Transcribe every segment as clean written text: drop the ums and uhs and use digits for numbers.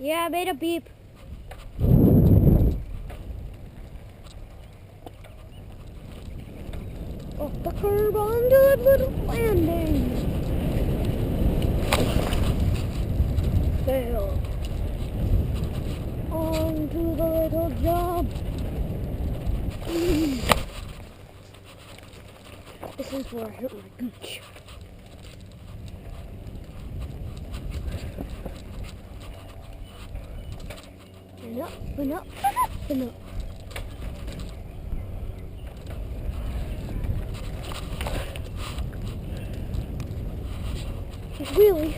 Yeah, I made a beep. Off the curb onto the little landing. Fail. On to the little job. This is where I hurt my gooch. And up, and up, and up, and up. Really?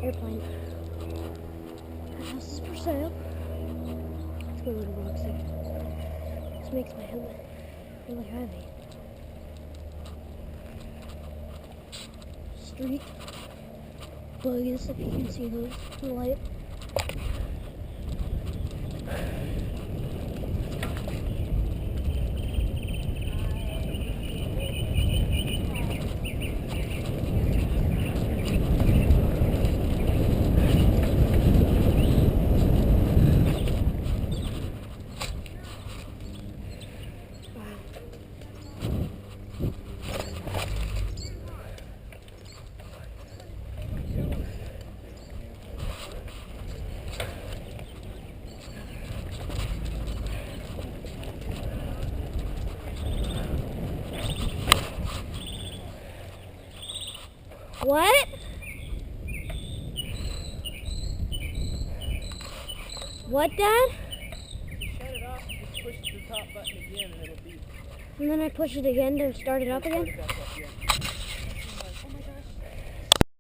Airplane. That house is for sale. Let's go to the box there. This makes my helmet really heavy. Street bugs, if you can see those in the light. What? What, Dad? Shut it off, just push the top button again and it'll beep. And then I push it again to start it up again? Start it back up, yeah.